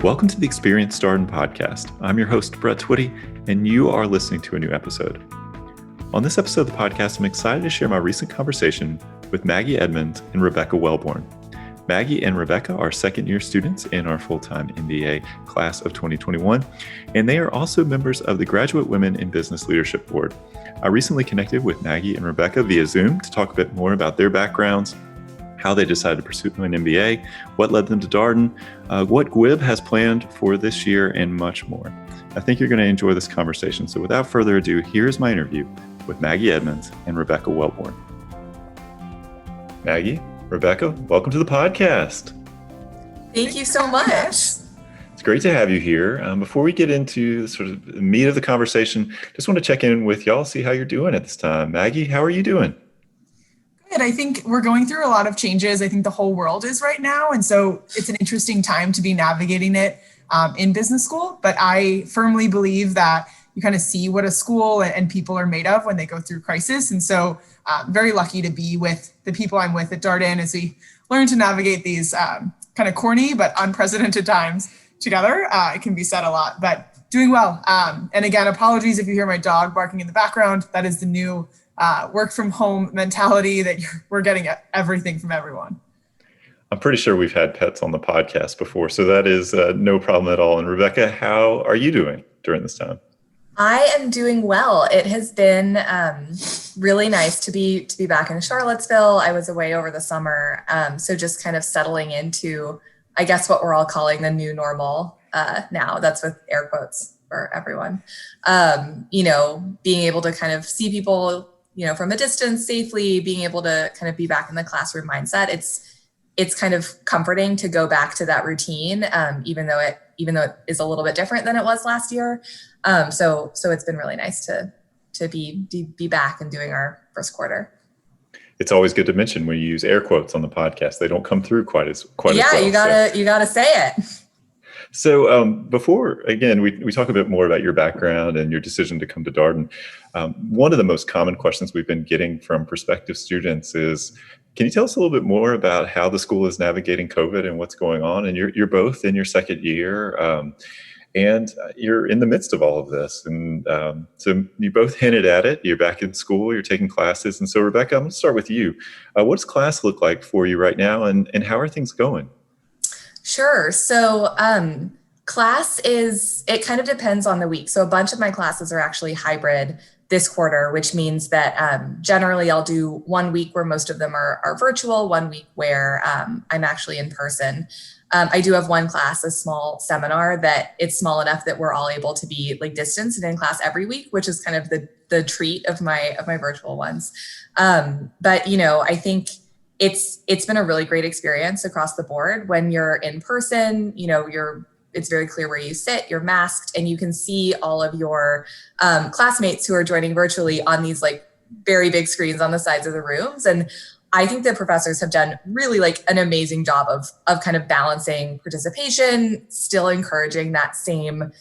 Welcome to the Experience Darden podcast. I'm your host, Brett Twitty, and you are listening to a new episode. On this episode of the podcast, I'm excited to share my recent conversation with Maggie Edmunds and Rebecca Welbourn. Maggie and Rebecca are second-year students in our Full-Time MBA Class of 2021, and they are also members of the Graduate Women in Business Leadership Board. I recently connected with Maggie and Rebecca via Zoom to talk a bit more about their backgrounds, how they decided to pursue an MBA, what led them to Darden, what GWIB has planned for this year, and much more. I think you're going to enjoy this conversation. So without further ado, here's my interview with Maggie Edmunds and Rebecca Welbourn. Maggie, Rebecca, welcome to the podcast. Thank you so much. It's great to have you here. Before we get into the sort of meat of the conversation, just want to check in with y'all, see how you're doing at this time. Maggie, how are you doing? Good. I think we're going through a lot of changes. I think the whole world is right now. And so it's an interesting time to be navigating it in business school. But I firmly believe that you kind of see what a school and people are made of when they go through crisis. And so very lucky to be with the people I'm with at Darden as we learn to navigate these kind of corny but unprecedented times together. It can be said a lot, but doing well. And again, apologies if you hear my dog barking in the background. That is the new work from home mentality that we're getting everything from everyone. I'm pretty sure we've had pets on the podcast before, so that is no problem at all. And Rebecca, how are you doing during this time? I am doing well. It has been really nice to be back in Charlottesville. I was away over the summer, so just kind of settling into, I guess, what we're all calling the new normal now. That's with air quotes for everyone. Being able to kind of see people, from a distance safely, being able to kind of be back in the classroom mindset. It's kind of comforting to go back to that routine, even though it is a little bit different than it was last year. So it's been really nice to be back and doing our first quarter. It's always good to mention when you use air quotes on the podcast, they don't come through quite as well. Yeah, you gotta say it. So before, again, we talk a bit more about your background and your decision to come to Darden. One of the most common questions we've been getting from prospective students is, can you tell us a little bit more about how the school is navigating COVID and what's going on? And you're both in your second year, and you're in the midst of all of this. And so you both hinted at it. You're back in school, you're taking classes. And so, Rebecca, I'm going to start with you. What does class look like for you right now, and how are things going? Sure. So class it kind of depends on the week. So a bunch of my classes are actually hybrid this quarter, which means that generally I'll do 1 week where most of them are virtual, 1 week where I'm actually in person. I do have one class, a small seminar that it's small enough that we're all able to be like distanced and in class every week, which is kind of the treat of my virtual ones. But I think it's been a really great experience across the board. When you're in person, it's very clear where you sit, you're masked, and you can see all of your classmates who are joining virtually on these like very big screens on the sides of the rooms. And I think the professors have done really like an amazing job of kind of balancing participation, still encouraging that same,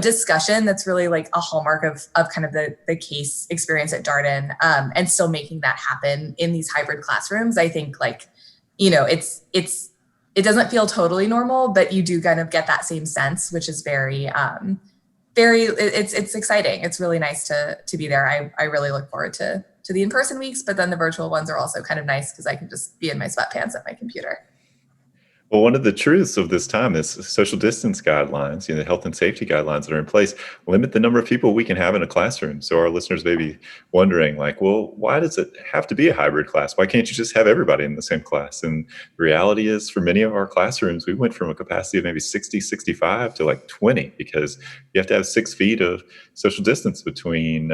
discussion that's really like a hallmark of kind of the case experience at Darden, and still making that happen in these hybrid classrooms. I think it doesn't feel totally normal, but you do kind of get that same sense, which is it's exciting. It's really nice to be there. I really look forward to the in-person weeks, but then the virtual ones are also kind of nice because I can just be in my sweatpants at my computer. Well, one of the truths of this time is social distance guidelines, the health and safety guidelines that are in place limit the number of people we can have in a classroom. So our listeners may be wondering why does it have to be a hybrid class? Why can't you just have everybody in the same class? And the reality is, for many of our classrooms, we went from a capacity of maybe 60, 65 to like 20, because you have to have 6 feet of social distance between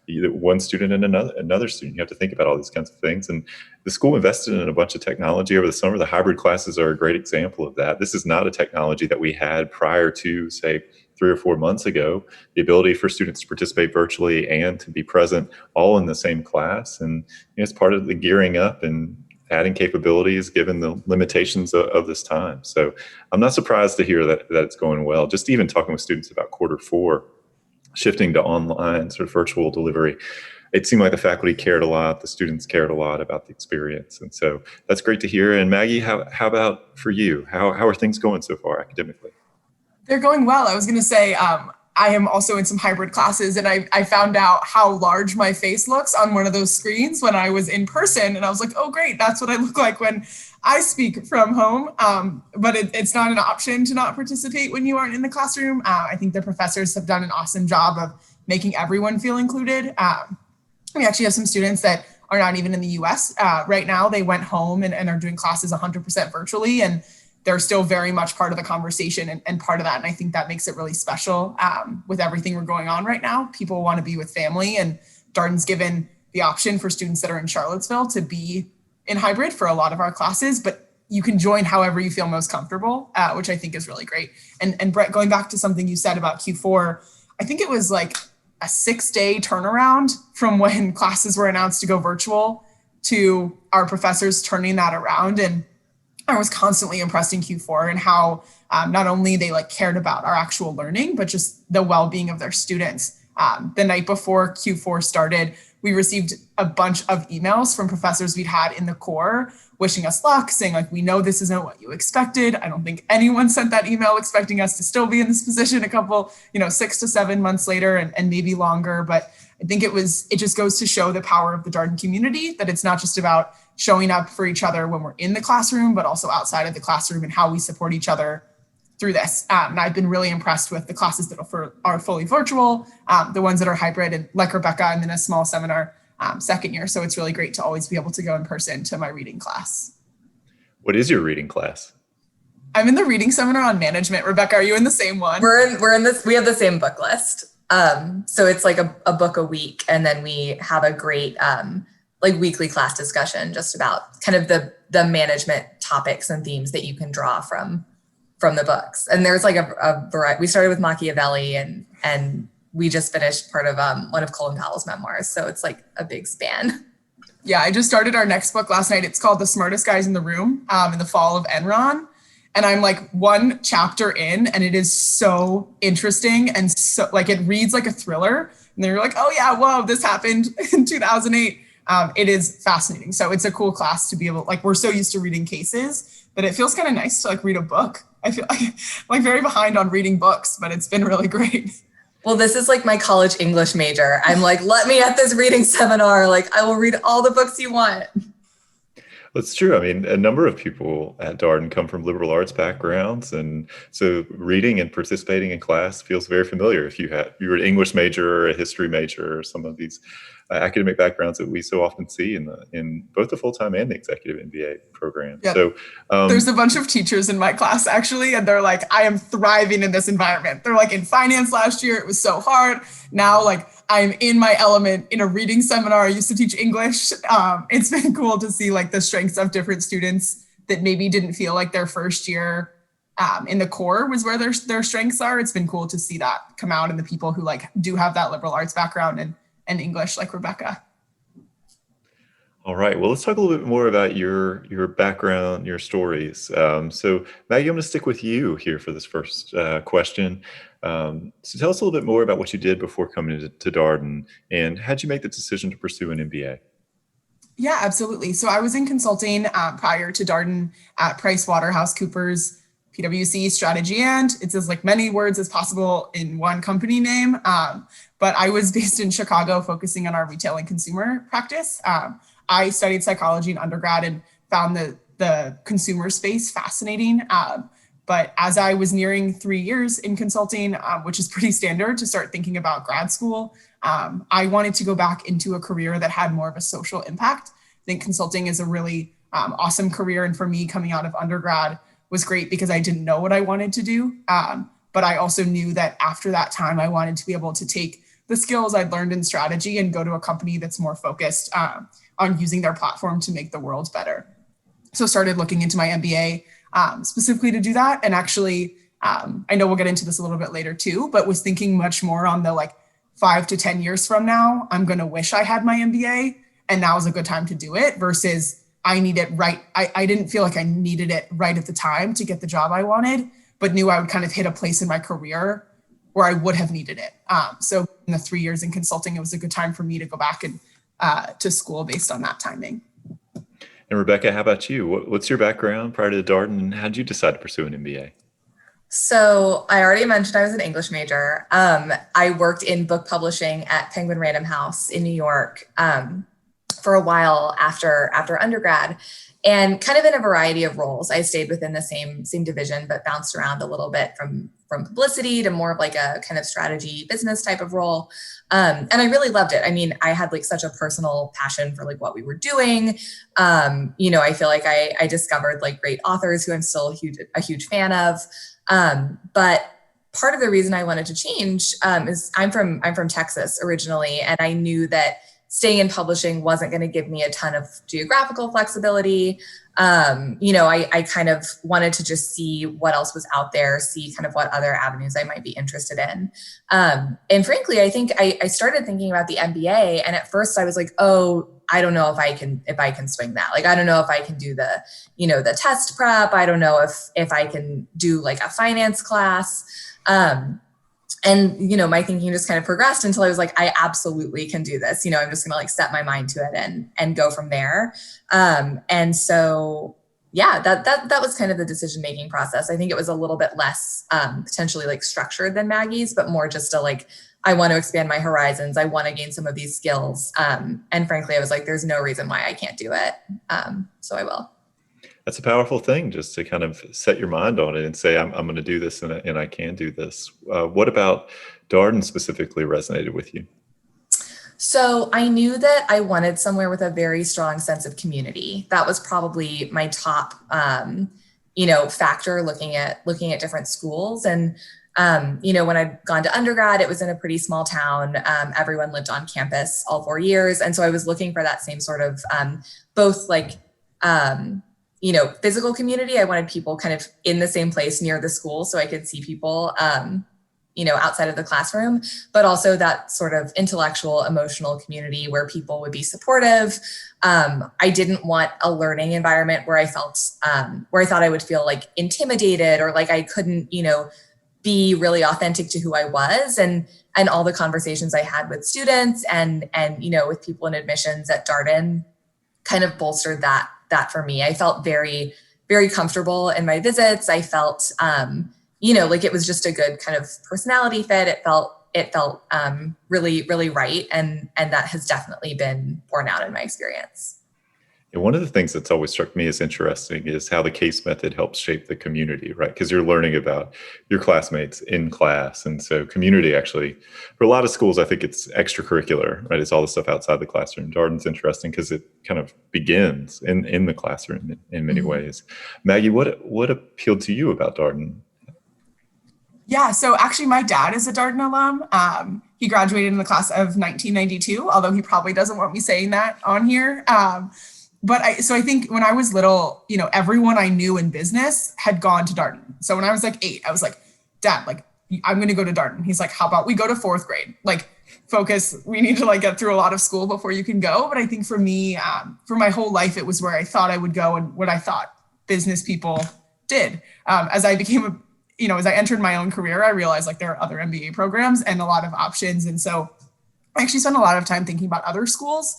either one student and another student. You have to think about all these kinds of things. And the school invested in a bunch of technology over the summer. The hybrid classes are a great example of that. This is not a technology that we had prior to, say, 3 or 4 months ago. The ability for students to participate virtually and to be present all in the same class. And it's part of the gearing up and adding capabilities given the limitations of this time. So I'm not surprised to hear that it's going well. Just even talking with students about quarter 4, shifting to online sort of virtual delivery. it seemed like the faculty cared a lot, the students cared a lot about the experience. And so that's great to hear. And Maggie, how about for you? How are things going so far academically? They're going well. I was going to say, I am also in some hybrid classes, and I found out how large my face looks on one of those screens when I was in person. And I was like, oh, great, that's what I look like when I speak from home. But it's not an option to not participate when you aren't in the classroom. I think the professors have done an awesome job of making everyone feel included. We actually have some students that are not even in the US right now. They went home and are doing classes 100% virtually, and they're still very much part of the conversation and part of that. And I think that makes it really special with everything we're going on right now. People want to be with family, and Darden's given the option for students that are in Charlottesville to be in hybrid for a lot of our classes, but you can join however you feel most comfortable, which I think is really great. And Brett, going back to something you said about Q4, I think it was like a 6-day turnaround from when classes were announced to go virtual to our professors turning that around. And I was constantly impressed in Q4 and how not only they cared about our actual learning, but just the well-being of their students. The night before Q4 started, we received a bunch of emails from professors we'd had in the core wishing us luck, saying we know this isn't what you expected. I don't think anyone sent that email expecting us to still be in this position a couple, 6 to 7 months later and maybe longer. But I think it just goes to show the power of the Darden community, that it's not just about showing up for each other when we're in the classroom, but also outside of the classroom and how we support each other through this. And I've been really impressed with the classes that are fully virtual, the ones that are hybrid, and like Rebecca, I'm in a small seminar second year. So it's really great to always be able to go in person to my reading class. What is your reading class? I'm in the reading seminar on management. Rebecca, are you in the same one? We're in this, we have the same book list. So it's like a book a week. And then we have a great weekly class discussion just about kind of the management topics and themes that you can draw from the books. And there's a variety. We started with Machiavelli and we just finished part of one of Colin Powell's memoirs. So it's a big span. Yeah, I just started our next book last night. It's called The Smartest Guys in the Room, in the fall of Enron. And I'm one chapter in, and it is so interesting. And so it reads like a thriller. And then you're oh yeah, whoa, this happened in 2008. It is fascinating. So it's a cool class to be able, we're so used to reading cases that it feels kind of nice to read a book. I feel very behind on reading books, but it's been really great. Well, this is my college English major. I'm let me at this reading seminar. I will read all the books you want. That's true. I mean, a number of people at Darden come from liberal arts backgrounds, and so reading and participating in class feels very familiar. If you were an English major or a history major or some of these academic backgrounds that we so often see in both the full-time and the executive MBA program. Yeah. So there's a bunch of teachers in my class actually, and they're I am thriving in this environment. They're in finance last year, it was so hard. Now I'm in my element in a reading seminar. I used to teach English. It's been cool to see the strengths of different students that maybe didn't feel their first year in the core was where their strengths are. It's been cool to see that come out in the people who do have that liberal arts background and English, like Rebecca. All right. Well, let's talk a little bit more about your background, your stories. So Maggie, I'm going to stick with you here for this first question. So tell us a little bit more about what you did before coming to Darden, and how'd you make the decision to pursue an MBA? Yeah, absolutely. So I was in consulting prior to Darden at PricewaterhouseCoopers, PwC, Strategy, and it's as many words as possible in one company name. But I was based in Chicago, focusing on our retail and consumer practice. I studied psychology in undergrad and found the consumer space fascinating. But as I was nearing 3 years in consulting, which is pretty standard to start thinking about grad school, I wanted to go back into a career that had more of a social impact. I think consulting is a really awesome career. And for me, coming out of undergrad was great because I didn't know what I wanted to do. But I also knew that after that time, I wanted to be able to take the skills I'd learned in strategy and go to a company that's more focused on using their platform to make the world better. So started looking into my MBA specifically to do that. And actually, I know we'll get into this a little bit later too, but was thinking much more on the 5 to 10 years from now, I'm going to wish I had my MBA and now is a good time to do it versus I need it right. I didn't feel I needed it right at the time to get the job I wanted, but knew I would kind of hit a place in my career where I would have needed it. So in the 3 years in consulting, it was a good time for me to go back and to school based on that timing. And Rebecca, how about you? What's your background prior to Darden, and how did you decide to pursue an MBA? So I already mentioned I was an English major. I worked in book publishing at Penguin Random House in New York for a while after undergrad, and kind of in a variety of roles. I stayed within the same division, but bounced around a little bit from publicity to more of like a kind of strategy business type of role. And I really loved it. I mean, I had like such a personal passion for like what we were doing. I feel like I discovered like great authors who I'm still a huge fan of. But part of the reason I wanted to change is I'm from Texas originally, and I knew that staying in publishing wasn't going to give me a ton of geographical flexibility. I kind of wanted to just see what else was out there, see kind of what other avenues I might be interested in. And frankly, I think I started thinking about the MBA, and at first I was like, oh, I don't know if I can swing that. Like, I don't know if I can do the test prep. I don't know if I can do like a finance class. And my thinking just kind of progressed until I was like, I absolutely can do this. I'm just going to like set my mind to it and go from there. And so, yeah, that was kind of the decision-making process. I think it was a little bit less potentially like structured than Maggie's, but more just a like, I want to expand my horizons. I want to gain some of these skills. And frankly, I was like, there's no reason why I can't do it. So I will. That's a powerful thing, just to kind of set your mind on it and say, I'm going to do this and I can do this. What about Darden specifically resonated with you? So I knew that I wanted somewhere with a very strong sense of community. That was probably my top, factor looking at different schools. And, when I'd gone to undergrad, it was in a pretty small town. Everyone lived on campus all 4 years. And so I was looking for that same sort of both like, physical community. I wanted people kind of in the same place near the school so I could see people, outside of the classroom, but also that sort of intellectual, emotional community where people would be supportive. I didn't want a learning environment where I felt, where I thought I would feel like intimidated or like I couldn't, be really authentic to who I was. And all the conversations I had with students and with people in admissions at Darden kind of bolstered that for me. I felt very, very comfortable in my visits. I felt, like it was just a good kind of personality fit. It felt really, really right. And that has definitely been borne out in my experience. And one of the things that's always struck me as interesting is how the case method helps shape the community, right? Because you're learning about your classmates in class. And so community actually, for a lot of schools, I think it's extracurricular, right? It's all the stuff outside the classroom. Darden's interesting because it kind of begins in the classroom in many ways. Maggie, what appealed to you about Darden? Yeah, so actually my dad is a Darden alum. He graduated in the class of 1992, although he probably doesn't want me saying that on here. But I think when I was little, everyone I knew in business had gone to Darden. So when I was like 8, I was like, Dad, like, I'm going to go to Darden. He's like, how about we go to 4th grade? Like, focus. We need to like get through a lot of school before you can go. But I think for me, for my whole life, it was where I thought I would go and what I thought business people did. As I became as I entered my own career, I realized like there are other MBA programs and a lot of options. And so I actually spent a lot of time thinking about other schools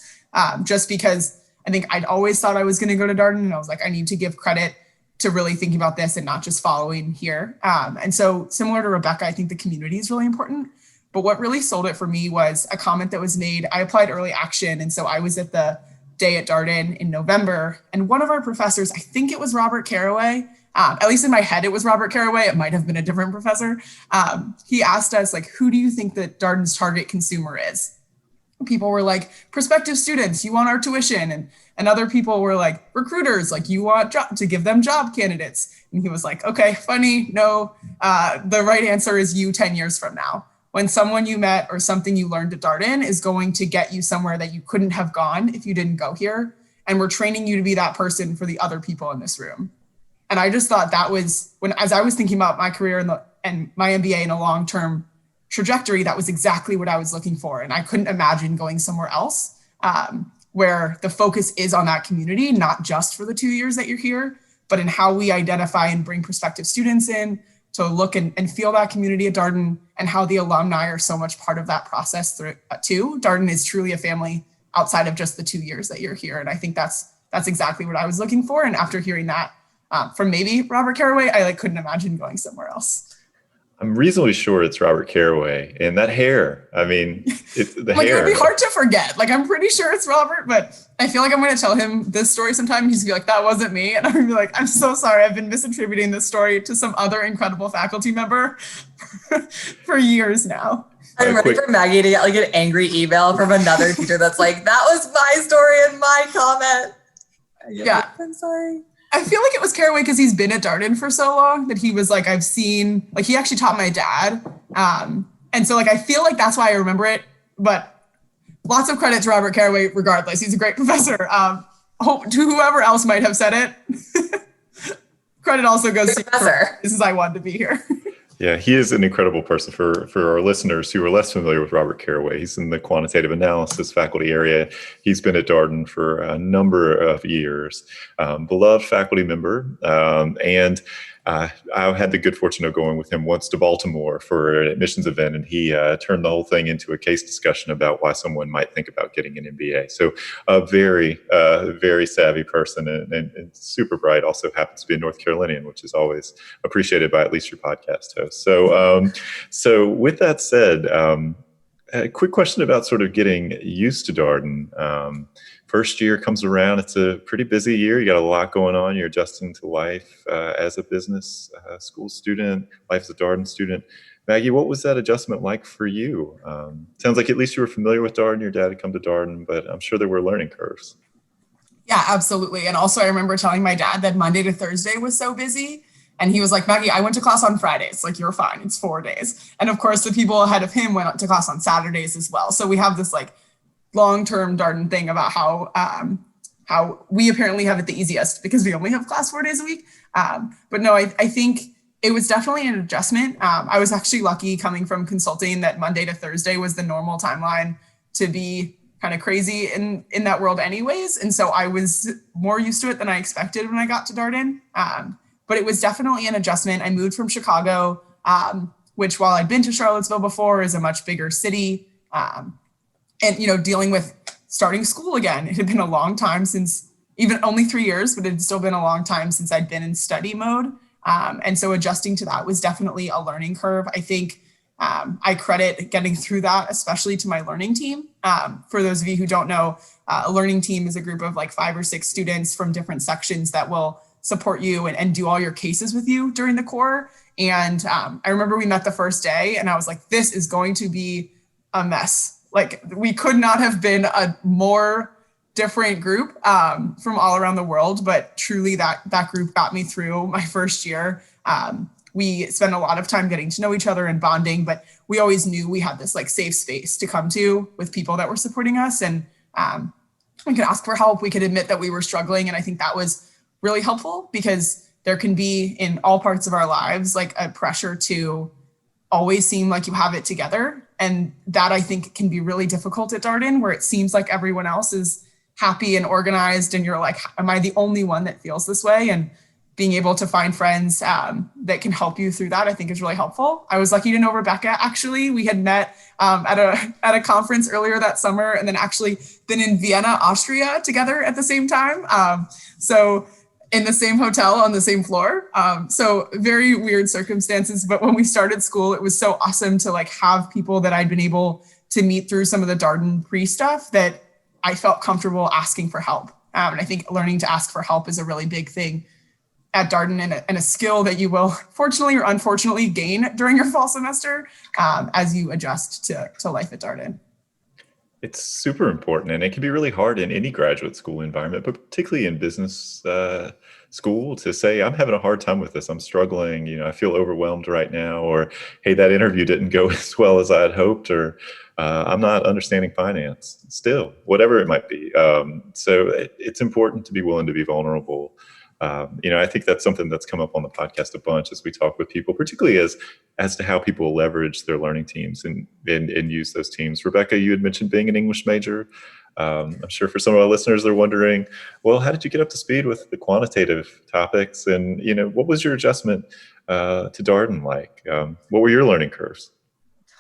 just because I think I'd always thought I was going to go to Darden, and I was like, I need to give credit to really thinking about this and not just following here. And so similar to Rebecca, I think the community is really important. But what really sold it for me was a comment that was made. I applied early action. And so I was at the day at Darden in November. And one of our professors, I think it was Robert Carraway, at least in my head, it was Robert Carraway. It might have been a different professor. He asked us, like, who do you think that Darden's target consumer is? People were like, prospective students, you want our tuition. And other people were like, recruiters, like you want to give them job candidates. And he was like, okay, funny. No, the right answer is you 10 years from now. When someone you met or something you learned at Darden is going to get you somewhere that you couldn't have gone if you didn't go here. And we're training you to be that person for the other people in this room. And I just thought that was as I was thinking about my career and my MBA in a long-term trajectory, that was exactly what I was looking for. And I couldn't imagine going somewhere else where the focus is on that community, not just for the 2 years that you're here, but in how we identify and bring prospective students in, to look and feel that community at Darden and how the alumni are so much part of that process too. Darden is truly a family outside of just the 2 years that you're here. And I think that's exactly what I was looking for. And after hearing that from maybe Robert Carraway, I couldn't imagine going somewhere else. I'm reasonably sure it's Robert Carraway, and that hair. I mean, it's the hair. It would be hard to forget. I'm pretty sure it's Robert, but I feel like I'm going to tell him this story sometime. And he's going to be like, that wasn't me. And I'm going to be like, I'm so sorry. I've been misattributing this story to some other incredible faculty member for years now. I'm ready for Maggie to get an angry email from another teacher that's like, that was my story and my comment. Yeah. I'm sorry. I feel like it was Carraway because he's been at Darden for so long that he was I've seen, he actually taught my dad. And so I feel like that's why I remember it, but lots of credit to Robert Carraway regardless. He's a great professor. To whoever else might have said it. Credit also goes to professor. This is I wanted to be here. Yeah, he is an incredible person for our listeners who are less familiar with Robert Carraway. He's in the quantitative analysis faculty area. He's been at Darden for a number of years, beloved faculty member. And I had the good fortune of going with him once to Baltimore for an admissions event, and he turned the whole thing into a case discussion about why someone might think about getting an MBA. So a very, very savvy person and super bright. Also happens to be a North Carolinian, which is always appreciated by at least your podcast host. So with that said, a quick question about sort of getting used to Darden. First year comes around, it's a pretty busy year. You got a lot going on. You're adjusting to life as a business school student, life as a Darden student. Maggie, what was that adjustment like for you? Sounds like at least you were familiar with Darden. Your dad had come to Darden, but I'm sure there were learning curves. Yeah, absolutely. And also I remember telling my dad that Monday to Thursday was so busy. And he was like, Maggie, I went to class on Fridays. You're fine. It's 4 days. And of course, the people ahead of him went to class on Saturdays as well. So we have this long-term Darden thing about how we apparently have it the easiest because we only have class 4 days a week. But no, I think it was definitely an adjustment. I was actually lucky coming from consulting that Monday to Thursday was the normal timeline to be kind of crazy in that world anyways. And so I was more used to it than I expected when I got to Darden. But it was definitely an adjustment. I moved from Chicago, which while I'd been to Charlottesville before is a much bigger city. And, dealing with starting school again, it had been a long time since, even only 3 years, but it had still been a long time since I'd been in study mode. And so adjusting to that was definitely a learning curve. I think I credit getting through that, especially to my learning team. For those of you who don't know, a learning team is a group of 5 or 6 students from different sections that will support you and do all your cases with you during the core. And I remember we met the first day and I was like, this is going to be a mess. We could not have been a more different group from all around the world, but truly that group got me through my first year. We spent a lot of time getting to know each other and bonding, but we always knew we had this safe space to come to with people that were supporting us. And we could ask for help. We could admit that we were struggling. And I think that was really helpful because there can be in all parts of our lives, a pressure to always seem like you have it together. And that I think can be really difficult at Darden, where it seems like everyone else is happy and organized. And you're like, am I the only one that feels this way? And being able to find friends that can help you through that, I think is really helpful. I was lucky to know Rebecca. Actually, we had met at a conference earlier that summer and then actually been in Vienna, Austria together at the same time. So in the same hotel on the same floor. So very weird circumstances. But when we started school, it was so awesome to have people that I'd been able to meet through some of the Darden pre-stuff that I felt comfortable asking for help. And I think learning to ask for help is a really big thing at Darden and a skill that you will fortunately or unfortunately gain during your fall semester as you adjust to life at Darden. It's super important, and it can be really hard in any graduate school environment, but particularly in business school, to say, I'm having a hard time with this. I'm struggling. I feel overwhelmed right now, or, hey, that interview didn't go as well as I had hoped, or I'm not understanding finance still, whatever it might be. So it's important to be willing to be vulnerable. I think that's something that's come up on the podcast a bunch as we talk with people, particularly as to how people leverage their learning teams and use those teams. Rebecca, you had mentioned being an English major. I'm sure for some of our listeners, they're wondering, well, how did you get up to speed with the quantitative topics? And, what was your adjustment to Darden like? What were your learning curves?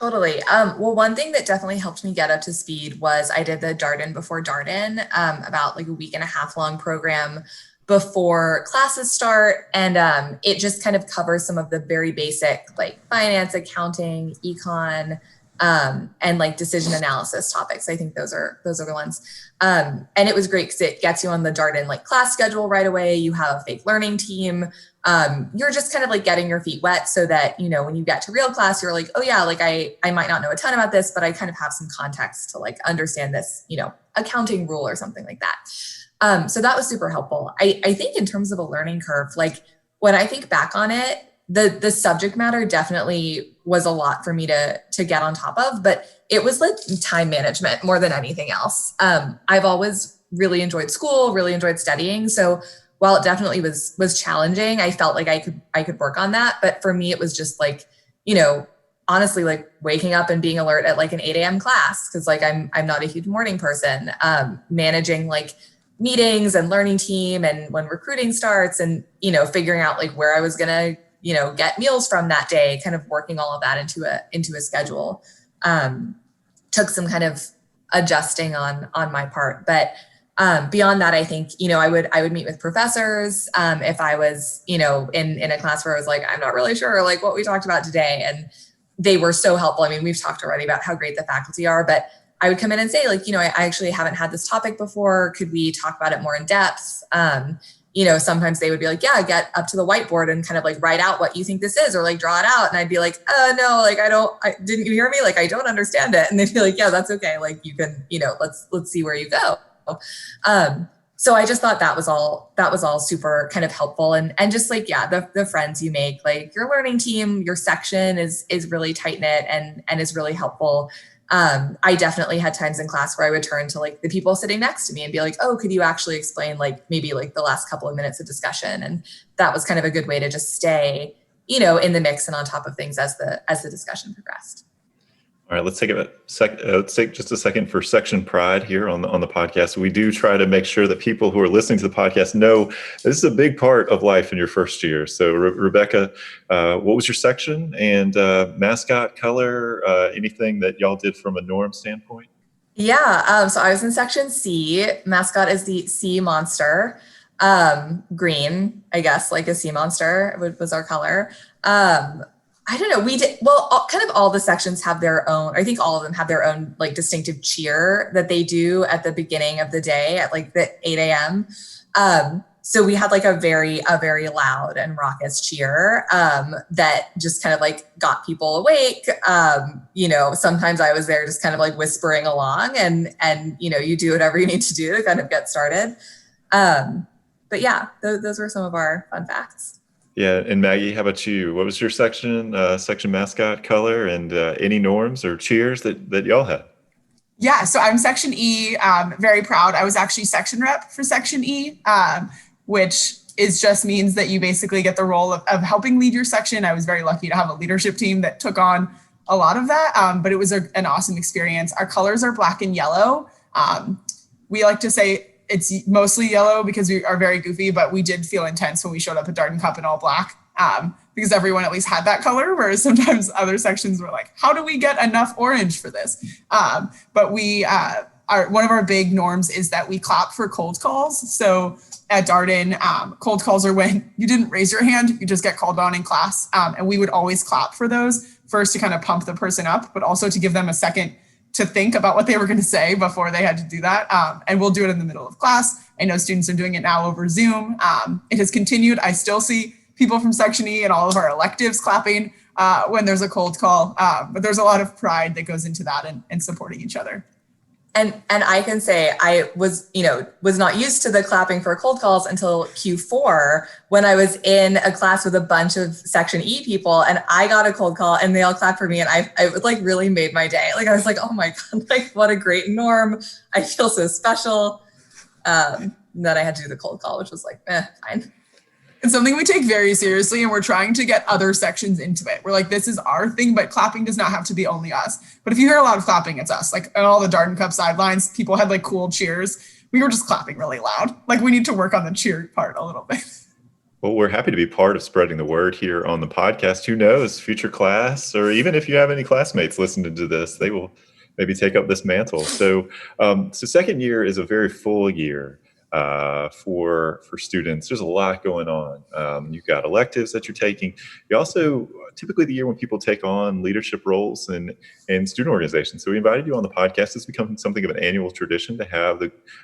Totally. Well, one thing that definitely helped me get up to speed was I did the Darden before Darden, about like a week and a half long program before classes start. And it just kind of covers some of the very basic like finance, accounting, econ, and like decision analysis topics. I think those are the ones. And it was great because it gets you on the Darden like class schedule right away. You have a fake learning team. You're just kind of like getting your feet wet so that, you know, when you get to real class, you're like, oh yeah, like I might not know a ton about this, but I kind of have some context to like understand this, you know, accounting rule or something like that. So that was super helpful. I think in terms of a learning curve, like when I think back on it, the subject matter definitely was a lot for me to get on top of, but it was like time management more than anything else. I've always really enjoyed school, really enjoyed studying. So while it definitely was challenging, I felt like I could work on that. But for me, it was just like, you know, honestly, like waking up and being alert at like an 8 a.m. class. Cause like I'm not a huge morning person, managing like meetings and learning team and when recruiting starts and, you know, figuring out like where I was going to, you know, get meals from that day, kind of working all of that into a schedule. Took some kind of adjusting on my part, but beyond that, I think, you know, I would meet with professors if I was, you know, in a class where I was like, I'm not really sure like what we talked about today. And they were so helpful. I mean, we've talked already about how great the faculty are, but I would come in and say like, you know, I actually haven't had this topic before. Could we talk about it more in depth? You know, sometimes they would be like, yeah, get up to the whiteboard and kind of like write out what you think this is or like draw it out. And I'd be like, no, like didn't you hear me? Like, I don't understand it. And they'd be like, yeah, that's okay. Like you can, you know, let's see where you go. So I just thought that was all super kind of helpful and just like, yeah, the friends you make, like your learning team, your section is really tight knit and is really helpful. I definitely had times in class where I would turn to like the people sitting next to me and be like, oh, could you actually explain like maybe like the last couple of minutes of discussion? And that was kind of a good way to just stay, you know, in the mix and on top of things as the discussion progressed. All right, let's take just a second for section pride here on the podcast. We do try to make sure that people who are listening to the podcast know this is a big part of life in your first year. So, Rebecca, what was your section and mascot color? Anything that y'all did from a norm standpoint? Yeah, so I was in section C. Mascot is the sea monster. Green, I guess, like a sea monster was our color. I don't know. We did, well, kind of all the sections have their own, I think all of them have their own like distinctive cheer that they do at the beginning of the day at like the 8 a.m. So we had like a very loud and raucous cheer that just kind of like got people awake. You know, sometimes I was there just kind of like whispering along and, you know, you do whatever you need to do to kind of get started. But yeah, those were some of our fun facts. Yeah, and Maggie, how about you? What was your section mascot color and any norms or cheers that y'all had? Yeah, so I'm section E, very proud. I was actually section rep for section E, which just means that you basically get the role of helping lead your section. I was very lucky to have a leadership team that took on a lot of that, but it was an awesome experience. Our colors are black and yellow. We like to say it's mostly yellow because we are very goofy, but we did feel intense when we showed up at Darden Cup in all black because everyone at least had that color, whereas sometimes other sections were like, how do we get enough orange for this? But we one of our big norms is that we clap for cold calls. So at Darden, cold calls are when you didn't raise your hand, you just get called on in class. And we would always clap for those, first to kind of pump the person up, but also to give them a second to think about what they were going to say before they had to do that. And we'll do it in the middle of class. I know students are doing it now over Zoom. It has continued. I still see people from Section E and all of our electives clapping when there's a cold call. But there's a lot of pride that goes into that and supporting each other. And I can say I was not used to the clapping for cold calls until Q4 when I was in a class with a bunch of Section E people and I got a cold call and they all clapped for me and it like really made my day. Like I was like, oh my God, like what a great norm. I feel so special. Then I had to do the cold call, which was like, fine. It's something we take very seriously and we're trying to get other sections into it. We're like, this is our thing, but clapping does not have to be only us. But if you hear a lot of clapping, it's us. Like at all the Darden Cup sidelines, people had like cool cheers. We were just clapping really loud. Like we need to work on the cheer part a little bit. Well, we're happy to be part of spreading the word here on the podcast. Who knows, future class, or even if you have any classmates listening to this, they will maybe take up this mantle. So second year is a very full year for students. There's a lot going on. You've got electives that you're taking. You also typically the year when people take on leadership roles in student organizations. So we invited you on the podcast. It's become something of an annual tradition to have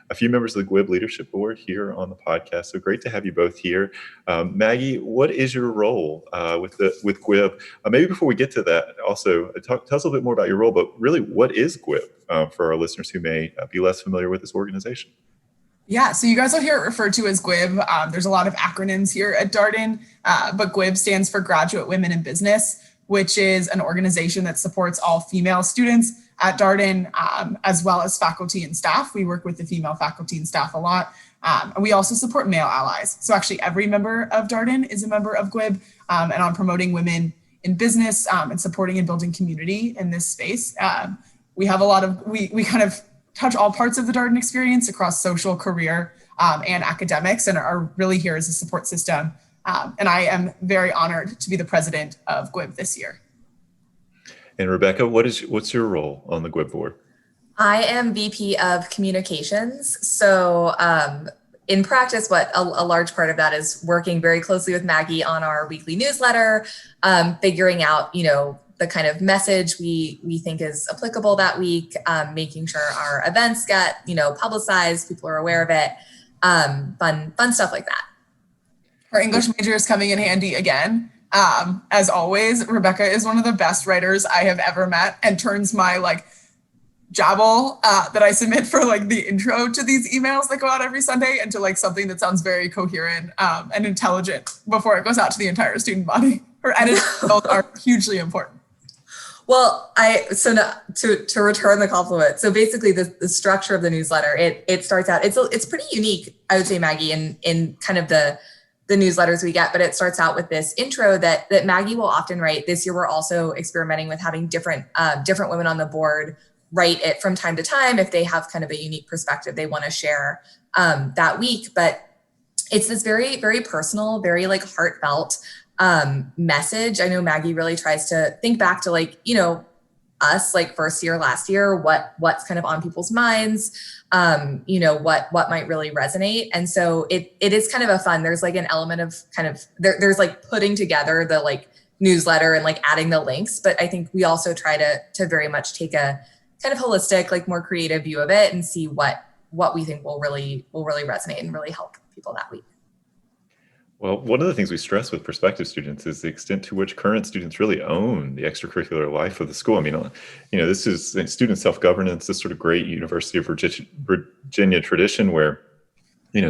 a few members of the GWIB leadership board here on the podcast. So great to have you both here. Maggie, what is your role with GWIB? Maybe before we get to that, also tell us a little bit more about your role, but really what is GWIB for our listeners who may be less familiar with this organization? Yeah, so you guys will hear it referred to as GWIB. There's a lot of acronyms here at Darden, but GWIB stands for Graduate Women in Business, which is an organization that supports all female students at Darden, as well as faculty and staff. We work with the female faculty and staff a lot. And we also support male allies. So actually every member of Darden is a member of GWIB, and on promoting women in business and supporting and building community in this space. We have a lot of, we kind of touch all parts of the Darden experience across social, career, and academics, and are really here as a support system. And I am very honored to be the president of GWIB this year. And Rebecca, what's your role on the GWIB board? I am VP of Communications. So in practice, what a large part of that is working very closely with Maggie on our weekly newsletter, figuring out, the kind of message we think is applicable that week, making sure our events get, publicized, people are aware of it, fun stuff like that. Our English major is coming in handy again. As always, Rebecca is one of the best writers I have ever met and turns my jabble that I submit for the intro to these emails that go out every Sunday into something that sounds very coherent and intelligent before it goes out to the entire student body. Her edits are hugely important. Well, to return the compliment. So basically the structure of the newsletter, it starts out, it's pretty unique, I would say, Maggie, in kind of the newsletters we get, but it starts out with this intro that Maggie will often write. This year, we're also experimenting with having different women on the board write it from time to time if they have kind of a unique perspective they want to share that week. But it's this very, very personal, very heartfelt message. I know Maggie really tries to think back to us first year, last year, what's kind of on people's minds, what might really resonate. And so it is kind of a fun, there's an element of kind of, there's putting together the newsletter and adding the links. But I think we also try to very much take a kind of holistic, more creative view of it and see what we think will really resonate and really help people that week. Well, one of the things we stress with prospective students is the extent to which current students really own the extracurricular life of the school. I mean, this is student self-governance, this sort of great University of Virginia tradition where,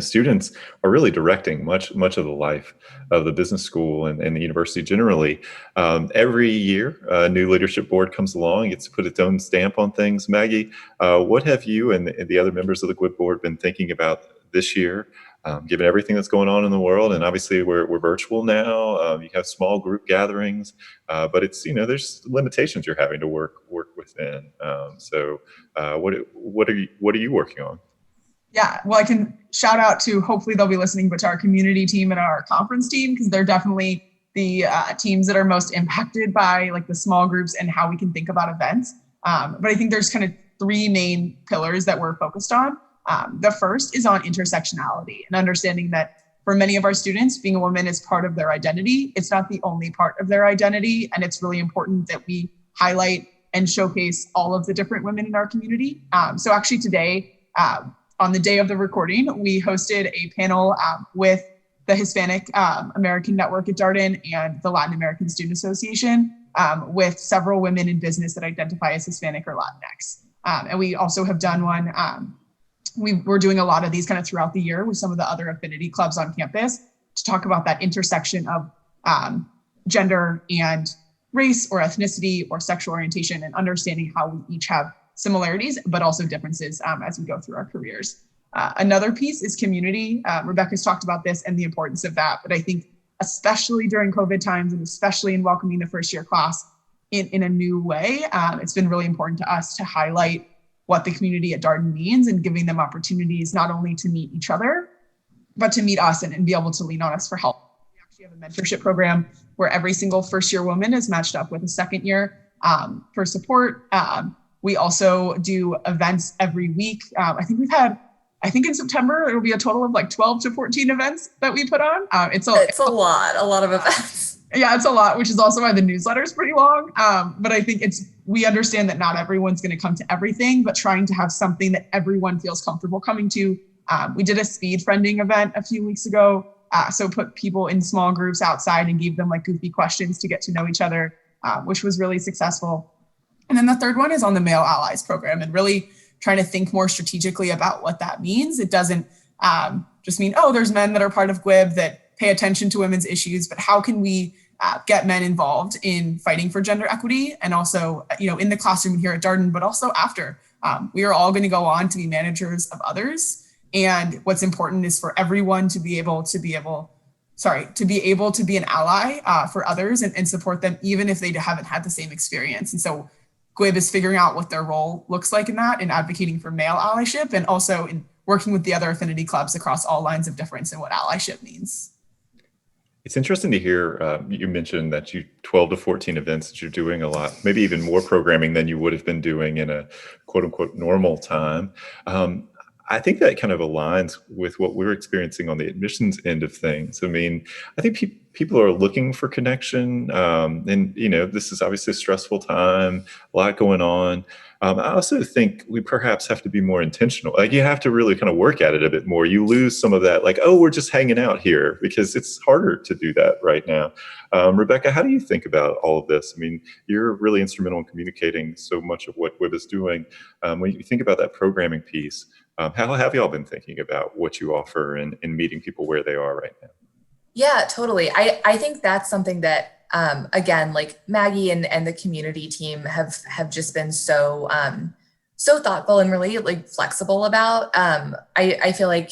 students are really directing much of the life of the business school and the university generally. Every year, a new leadership board comes along, gets to put its own stamp on things. Maggie, what have you and the other members of the GWIB board been thinking about this year? Given everything that's going on in the world, and obviously we're virtual now, you have small group gatherings, but it's there's limitations you're having to work within. So what are you working on? Yeah, well, I can shout out to, hopefully they'll be listening, but to our community team and our conference team, because they're definitely the teams that are most impacted by the small groups and how we can think about events. But I think there's kind of three main pillars that we're focused on. The first is on intersectionality and understanding that for many of our students, being a woman is part of their identity. It's not the only part of their identity. And it's really important that we highlight and showcase all of the different women in our community. So actually today, on the day of the recording, we hosted a panel with the Hispanic American Network at Darden and the Latin American Student Association with several women in business that identify as Hispanic or Latinx. And we also have done one we're doing a lot of these kind of throughout the year with some of the other affinity clubs on campus to talk about that intersection of gender and race or ethnicity or sexual orientation, and understanding how we each have similarities, but also differences as we go through our careers. Another piece is community. Rebecca's talked about this and the importance of that, but I think especially during COVID times and especially in welcoming the first year class in a new way, it's been really important to us to highlight what the community at Darden means and giving them opportunities not only to meet each other, but to meet us and be able to lean on us for help actually have a mentorship program where every single first-year woman is matched up with a second year for support. We also do events every week. I think in September, it'll be a total of like 12 to 14 events that we put on. It's a lot of events. Yeah, it's a lot, which is also why the newsletter is pretty long. But I think we understand that not everyone's going to come to everything, but trying to have something that everyone feels comfortable coming to. We did a speed friending event a few weeks ago. So put people in small groups outside and gave them like goofy questions to get to know each other, which was really successful. And then the third one is on the Male Allies program and really trying to think more strategically about what that means. It doesn't just mean, oh, there's men that are part of GWIB that pay attention to women's issues, but how can we get men involved in fighting for gender equity and also, in the classroom here at Darden, but also after. We are all going to go on to be managers of others. And what's important is for everyone to be able to be an ally for others and support them, even if they haven't had the same experience. And so GWIB is figuring out what their role looks like in that and advocating for male allyship and also in working with the other affinity clubs across all lines of difference and what allyship means. It's interesting to hear you mentioned that 12 to 14 events that you're doing a lot, maybe even more programming than you would have been doing in a quote unquote normal time. I think that kind of aligns with what we're experiencing on the admissions end of things. I mean, I think people are looking for connection, and this is obviously a stressful time, a lot going on. I also think we perhaps have to be more intentional. Like you have to really kind of work at it a bit more. You lose some of that, like, oh, we're just hanging out here, because it's harder to do that right now. Rebecca, how do you think about all of this? I mean, you're really instrumental in communicating so much of what WIB is doing. When you think about that programming piece, how have y'all been thinking about what you offer and meeting people where they are right now? Yeah, totally. I think that's something that, again, like Maggie and the community team have just been so thoughtful and really like flexible about. I feel like,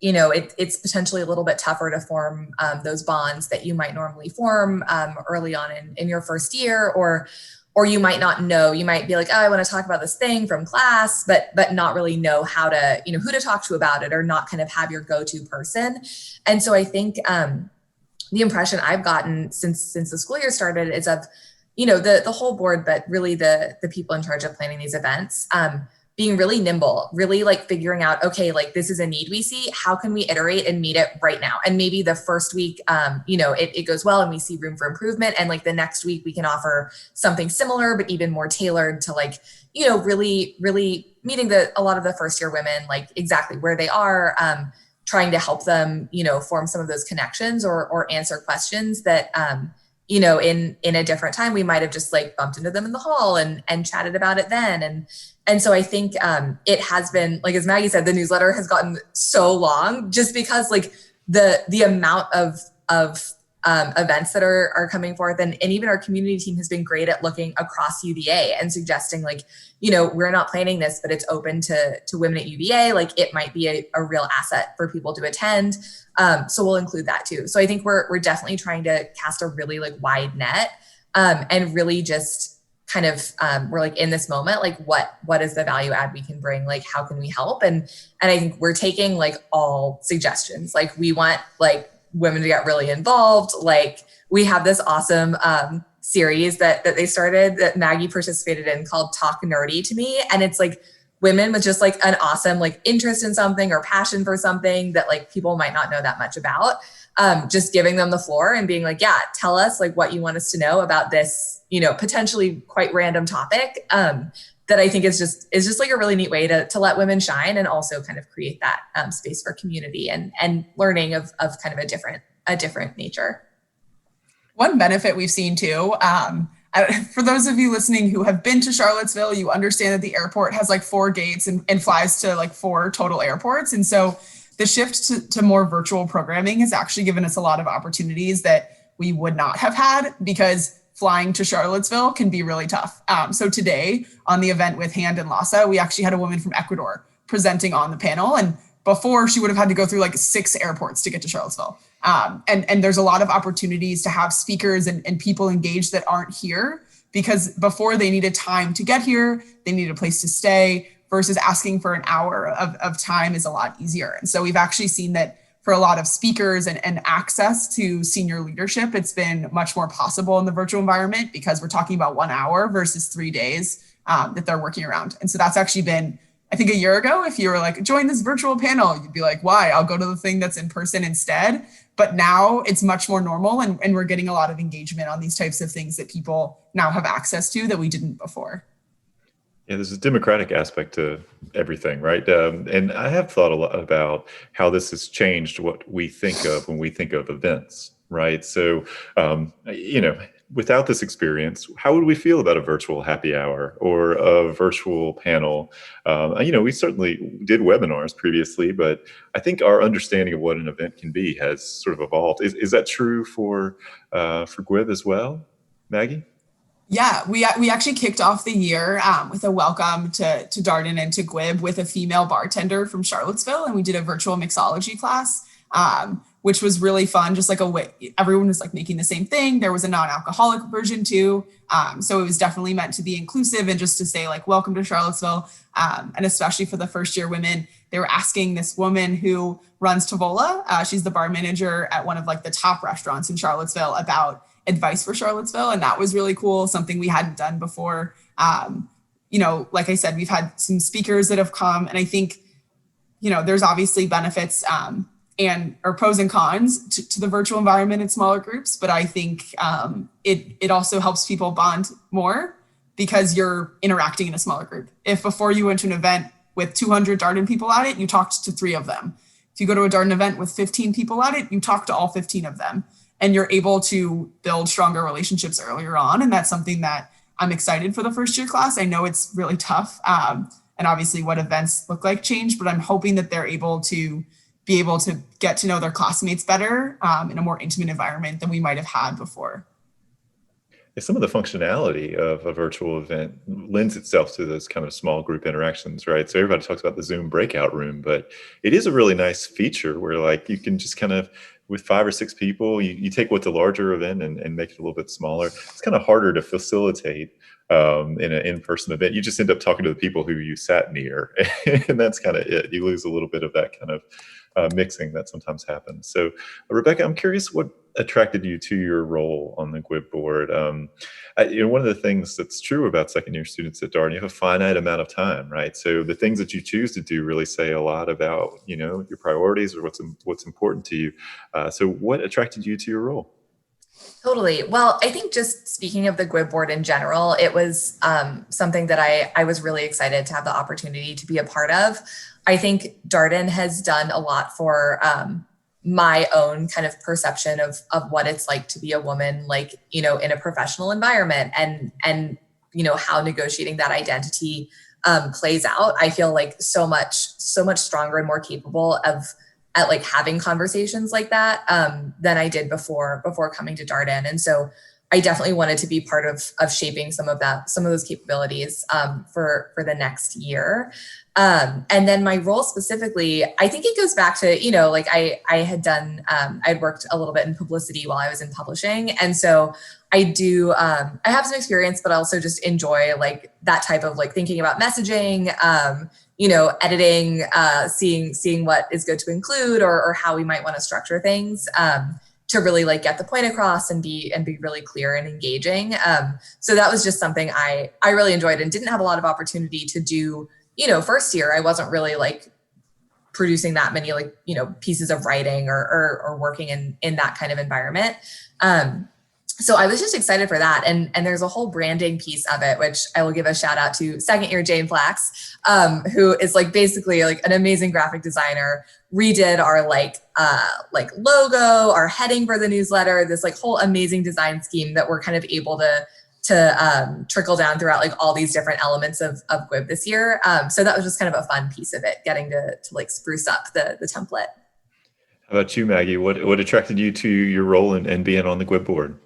it's potentially a little bit tougher to form those bonds that you might normally form early on in your first year, or you might not know. You might be like, oh, I want to talk about this thing from class, but not really know how to, who to talk to about it, or not kind of have your go-to person. And so I think the impression I've gotten since the school year started is of, the whole board, but really the people in charge of planning these events, being really nimble, really like figuring out, okay, like this is a need we see, how can we iterate and meet it right now? And maybe the first week, it goes well and we see room for improvement. And like the next week we can offer something similar, but even more tailored to like, really, really meeting a lot of the first year women, like exactly where they are, trying to help them, form some of those connections or answer questions that, in a different time, we might have just like bumped into them in the hall and chatted about it then. And so I think it has been, like, as Maggie said, the newsletter has gotten so long just because like the amount of events that are coming forth, and even our community team has been great at looking across UVA and suggesting like, we're not planning this, but it's open to women at UVA. Like it might be a real asset for people to attend. So we'll include that too. So I think we're definitely trying to cast a really like wide net and really just kind of we're like in this moment, like what is the value add we can bring? Like how can we help? And I think we're taking like all suggestions. Like we want like women to get really involved. Like we have this awesome series that they started that Maggie participated in called Talk Nerdy to Me. And it's like women with just like an awesome like interest in something or passion for something that like people might not know that much about. Just giving them the floor and being like, yeah, tell us like what you want us to know about this, potentially quite random topic. That I think is just like a really neat way to let women shine and also kind of create that space for community and learning of kind of a different nature. One benefit we've seen too, for those of you listening who have been to Charlottesville, you understand that the airport has like 4 gates and flies to like 4 total airports. And so the shift to more virtual programming has actually given us a lot of opportunities that we would not have had because flying to Charlottesville can be really tough. So today on the event with Hand and Lhasa, we actually had a woman from Ecuador presenting on the panel. And before she would have had to go through like 6 airports to get to Charlottesville. And there's a lot of opportunities to have speakers and people engaged that aren't here because before they needed time to get here, they needed a place to stay versus asking for an hour of time is a lot easier. And so we've actually seen that for a lot of speakers and access to senior leadership, it's been much more possible in the virtual environment because we're talking about 1 hour versus 3 days that they're working around. And so that's actually been, I think a year ago, if you were like, join this virtual panel, you'd be like, why? I'll go to the thing that's in person instead. But now it's much more normal and we're getting a lot of engagement on these types of things that people now have access to that we didn't before. Yeah, there's a democratic aspect to everything, right? And I have thought a lot about how this has changed what we think of when we think of events, right? So, without this experience, how would we feel about a virtual happy hour or a virtual panel? We certainly did webinars previously, but I think our understanding of what an event can be has sort of evolved. Is that true for GWIB as well, Maggie? Yeah, we actually kicked off the year with a welcome to Darden and to GWIB with a female bartender from Charlottesville, and we did a virtual mixology class, which was really fun. Just like everyone was like making the same thing. There was a non-alcoholic version too, so it was definitely meant to be inclusive and just to say like welcome to Charlottesville, and especially for the first year women. They were asking this woman who runs Tavola, she's the bar manager at one of like the top restaurants in Charlottesville, about advice for Charlottesville. And that was really cool, something we hadn't done before. Like I said, we've had some speakers that have come, and I think, there's obviously benefits or pros and cons to the virtual environment in smaller groups. But I think it also helps people bond more because you're interacting in a smaller group. If before you went to an event with 200 Darden people at it, you talked to 3 of them. If you go to a Darden event with 15 people at it, you talk to all 15 of them. And you're able to build stronger relationships earlier on. And that's something that I'm excited for the first year class. I know it's really tough. And obviously what events look like change, but I'm hoping that they're able to get to know their classmates better in a more intimate environment than we might have had before. Some of the functionality of a virtual event lends itself to those kind of small group interactions, right? So everybody talks about the Zoom breakout room, but it is a really nice feature where like you can just kind of, with 5 or 6 people, you take what's a larger event and make it a little bit smaller. It's kind of harder to facilitate in an in-person event. You just end up talking to the people who you sat near, and that's kind of it. You lose a little bit of that kind of mixing that sometimes happens. So, Rebecca, I'm curious what attracted you to your role on the GWIB board. One of the things that's true about second-year students at Darden, you have a finite amount of time, right? So the things that you choose to do really say a lot about, your priorities or what's important to you. So what attracted you to your role? Totally. Well, I think just speaking of the GWIB board in general, it was something that I was really excited to have the opportunity to be a part of. I think Darden has done a lot for my own kind of perception of what it's like to be a woman, like, in a professional environment and how negotiating that identity plays out. I feel like so much stronger and more capable at like having conversations like that than I did before coming to Darden. And so I definitely wanted to be part of shaping some of those capabilities for the next year. And then my role specifically, I think it goes back to, like I had done, I'd worked a little bit in publicity while I was in publishing. And so I have some experience, but I also just enjoy like that type of like thinking about messaging, editing, seeing what is good to include or how we might want to structure things to really like get the point across and be really clear and engaging. So that was just something I really enjoyed and didn't have a lot of opportunity to do. First year, I wasn't really like producing that many like, pieces of writing or working in that kind of environment. So I was just excited for that. And there's a whole branding piece of it, which I will give a shout out to second year Jane Flax, who is like basically like an amazing graphic designer, redid our like logo, our heading for the newsletter, this like whole amazing design scheme that we're kind of able to trickle down throughout like all these different elements of GWIB this year. So that was just kind of a fun piece of it, getting to like spruce up the template. How about you, Maggie? What attracted you to your role and being on the GWIB board?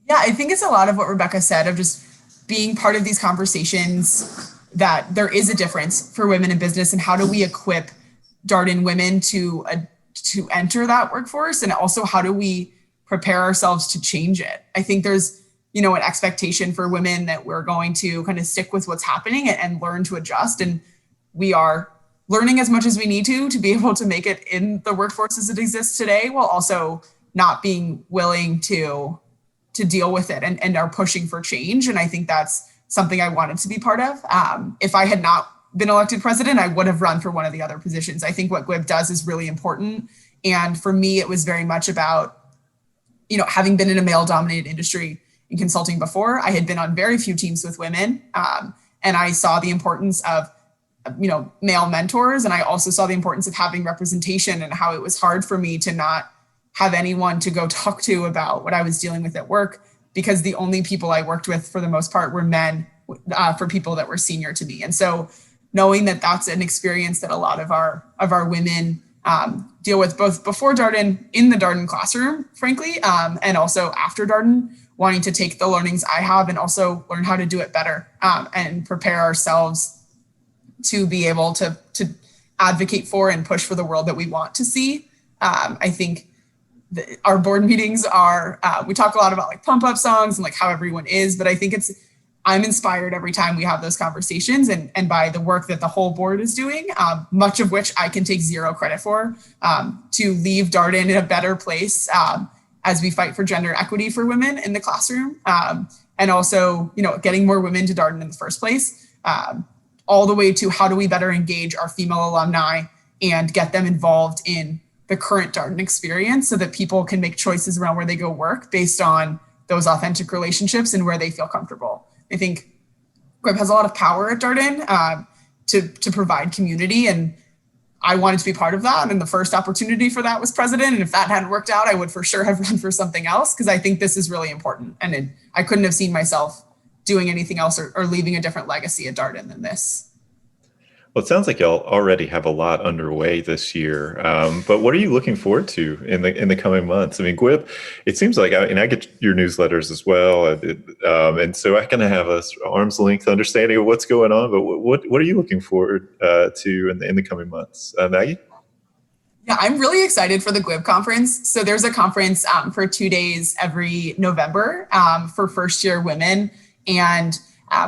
Yeah, I think it's a lot of what Rebecca said of just being part of these conversations, that there is a difference for women in business, and how do we equip Darden women to enter that workforce, and also how do we prepare ourselves to change it. I think there's an expectation for women that we're going to kind of stick with what's happening and learn to adjust, and we are learning as much as we need to be able to make it in the workforce as it exists today, while also not being willing to deal with it and are pushing for change. And I think that's something I wanted to be part of. If I had not been elected president, I would have run for one of the other positions. I think what GWIB does is really important. And for me, it was very much about, having been in a male-dominated industry in consulting before, I had been on very few teams with women. And I saw the importance of, male mentors. And I also saw the importance of having representation, and how it was hard for me to not have anyone to go talk to about what I was dealing with at work, because the only people I worked with for the most part were men, for people that were senior to me. And so knowing that that's an experience that a lot of our women deal with, both before Darden, in the Darden classroom, frankly, and also after Darden, wanting to take the learnings I have and also learn how to do it better, and prepare ourselves to be able to advocate for and push for the world that we want to see. I think our board meetings are, we talk a lot about like pump up songs and like how everyone is, but I think I'm inspired every time we have those conversations, and by the work that the whole board is doing, much of which I can take zero credit for, to leave Darden in a better place as we fight for gender equity for women in the classroom, and also, getting more women to Darden in the first place, all the way to how do we better engage our female alumni and get them involved in the current Darden experience, so that people can make choices around where they go work based on those authentic relationships and where they feel comfortable. I think GWIB has a lot of power at Darden to provide community, and I wanted to be part of that. And the first opportunity for that was president. And if that hadn't worked out, I would for sure have run for something else, because I think this is really important. And I couldn't have seen myself doing anything else or leaving a different legacy at Darden than this. Well, it sounds like y'all already have a lot underway this year, but what are you looking forward to in the coming months? I mean, GWIB, it seems like, and I get your newsletters as well, and so I kind of have a arm's length understanding of what's going on. But what are you looking forward to in the coming months, Maggie? Yeah, I'm really excited for the GWIB conference. So there's a conference for 2 days every November for first-year women, and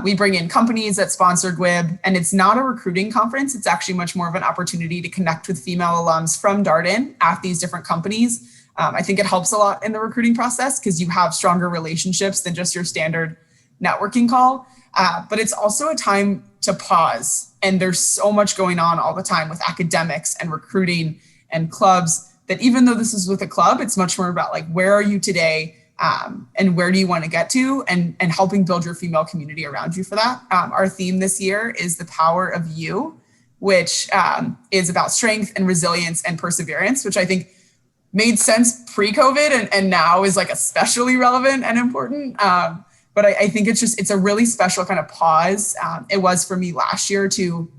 we bring in companies that sponsor GWIB, and it's not a recruiting conference. It's actually much more of an opportunity to connect with female alums from Darden at these different companies. I think it helps a lot in the recruiting process, because you have stronger relationships than just your standard networking call. But it's also a time to pause. And there's so much going on all the time with academics and recruiting and clubs, that even though this is with a club, it's much more about like, where are you today? And where do you want to get to, and helping build your female community around you for that. Our theme this year is the power of you, which is about strength and resilience and perseverance, which I think made sense pre-COVID and now is like especially relevant and important. But I think it's a really special kind of pause. It was for me last year to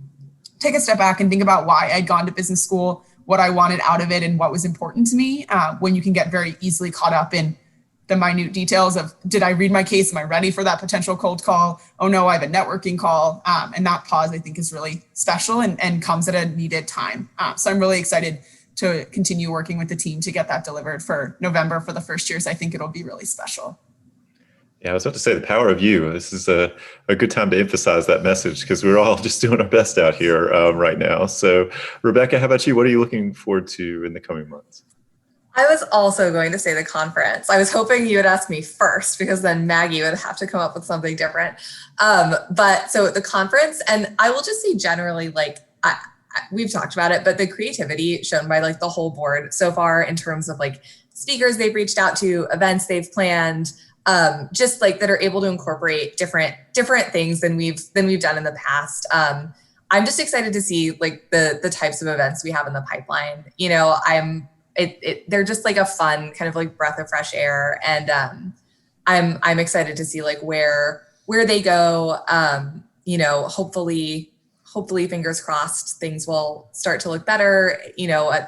take a step back and think about why I'd gone to business school, what I wanted out of it, and what was important to me, when you can get very easily caught up in the minute details of, did I read my case? Am I ready for that potential cold call? Oh no, I have a networking call. And that pause, I think, is really special and comes at a needed time. So I'm really excited to continue working with the team to get that delivered for November for the first years. I think it'll be really special. Yeah, I was about to say the power of you. This is a good time to emphasize that message, because we're all just doing our best out here right now. So Rebecca, how about you? What are you looking forward to in the coming months? I was also going to say the conference. I was hoping you would ask me first, because then Maggie would have to come up with something different. But so the conference, and I will just say generally, like we've talked about it, but the creativity shown by like the whole board so far in terms of like speakers they've reached out to, events they've planned, just like that are able to incorporate different things than we've done in the past. I'm just excited to see like the types of events we have in the pipeline. They're just like a fun kind of like breath of fresh air, and I'm excited to see like where they go. Hopefully fingers crossed things will start to look better.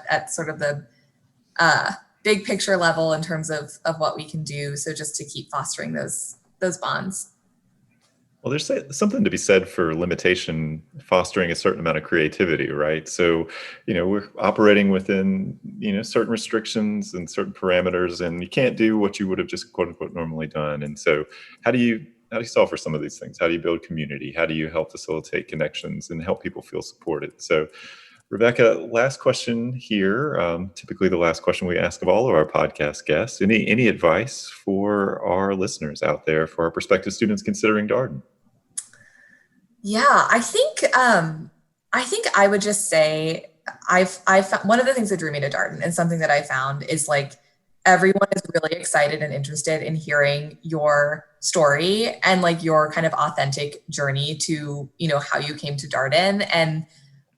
At sort of the big picture level in terms of what we can do. So just to keep fostering those bonds. Well, there's something to be said for limitation fostering a certain amount of creativity, right? So, we're operating within, certain restrictions and certain parameters, and you can't do what you would have just quote unquote normally done. And so how do you solve for some of these things? How do you build community? How do you help facilitate connections and help people feel supported? So Rebecca, last question here. Typically the last question we ask of all of our podcast guests. Any advice for our listeners out there, for our prospective students considering Darden? Yeah, I think I would just say I've found one of the things that drew me to Darden, and something that I found is like everyone is really excited and interested in hearing your story and like your kind of authentic journey to, how you came to Darden. And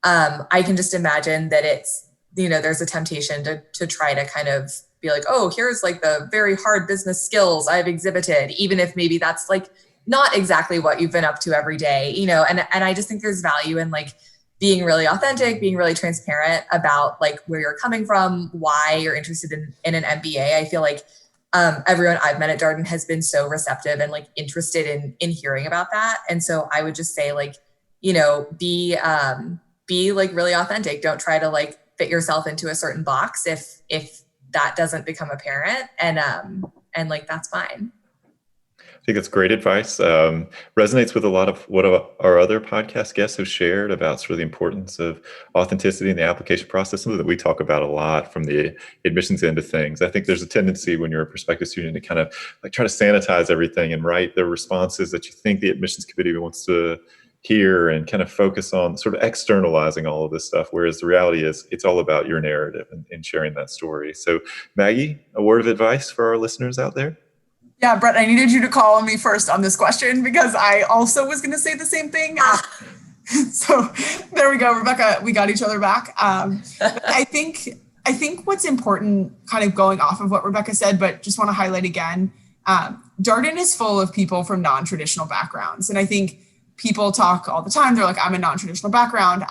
I can just imagine that it's, there's a temptation to try to kind of be like, oh, here's like the very hard business skills I've exhibited, even if maybe that's like not exactly what you've been up to every day, and I just think there's value in like being really authentic, being really transparent about like where you're coming from, why you're interested in an MBA. I feel like everyone I've met at Darden has been so receptive and like interested in hearing about that. And so I would just say like, be like really authentic. Don't try to like fit yourself into a certain box if that doesn't become apparent, and like that's fine. I think that's great advice. Resonates with a lot of what our other podcast guests have shared about sort of the importance of authenticity in the application process, something that we talk about a lot from the admissions end of things. I think there's a tendency when you're a prospective student to kind of like try to sanitize everything and write the responses that you think the admissions committee wants to hear and kind of focus on sort of externalizing all of this stuff. Whereas the reality is it's all about your narrative and sharing that story. So Maggie, a word of advice for our listeners out there? Yeah, Brett, I needed you to call on me first on this question because I also was going to say the same thing. So there we go, Rebecca, we got each other back. I think what's important, kind of going off of what Rebecca said, but just want to highlight again, Darden is full of people from non-traditional backgrounds. And I think people talk all the time. They're like, I'm a non-traditional background.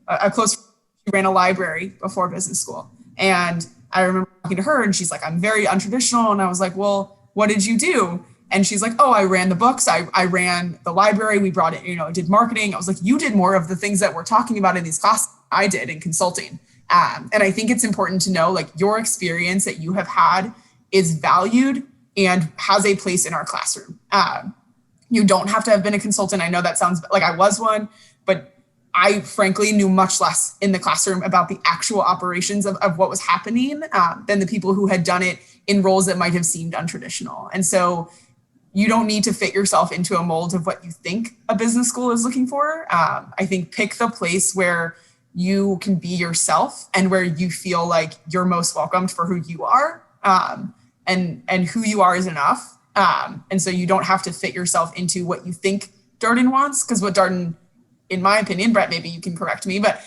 A close friend ran a library before business school. And I remember talking to her and she's like, I'm very untraditional. And I was like, well, what did you do? And she's like, oh, I ran the books. I ran the library. We brought it, did marketing. I was like, you did more of the things that we're talking about in these classes I did in consulting. And I think it's important to know like your experience that you have had is valued and has a place in our classroom. You don't have to have been a consultant. I know that sounds like I was one, but I frankly knew much less in the classroom about the actual operations of what was happening than the people who had done it in roles that might have seemed untraditional. And so you don't need to fit yourself into a mold of what you think a business school is looking for. I think pick the place where you can be yourself and where you feel like you're most welcomed for who you are, and who you are is enough. And so you don't have to fit yourself into what you think Darden wants, because what Darden, in my opinion, Brett, maybe you can correct me, but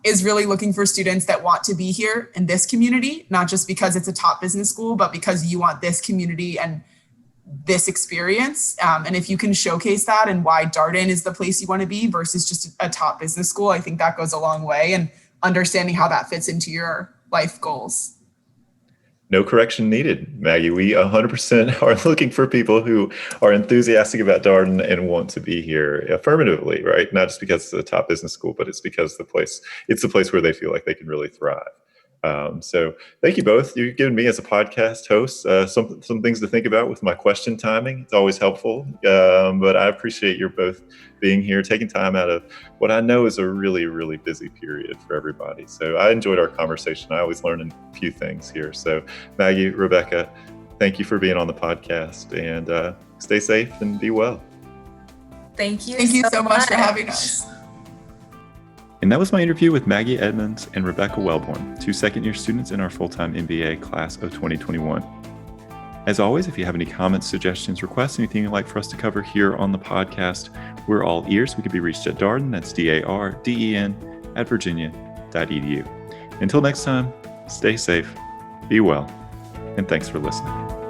is really looking for students that want to be here in this community, not just because it's a top business school, but because you want this community and this experience. And if you can showcase that and why Darden is the place you want to be versus just a top business school, I think that goes a long way, and understanding how that fits into your life goals. No correction needed, Maggie. We 100% are looking for people who are enthusiastic about Darden and want to be here affirmatively, right? Not just because it's a top business school, but it's because it's the place where they feel like they can really thrive. So thank you both. You've given me as a podcast host some things to think about with my question timing. It's always helpful, but I appreciate you both being here, taking time out of what I know is a really, really busy period for everybody. So I enjoyed our conversation. I always learn a few things here. So Maggie, Rebecca, thank you for being on the podcast, and stay safe and be well. Thank you. Thank you so much for having us. And that was my interview with Maggie Edmunds and Rebecca Welbourn, two second-year students in our Full-Time MBA Class of 2021. As always, if you have any comments, suggestions, requests, anything you'd like for us to cover here on the podcast, we're all ears. We can be reached at Darden, that's DARDEN, @virginia.edu. Until next time, stay safe, be well, and thanks for listening.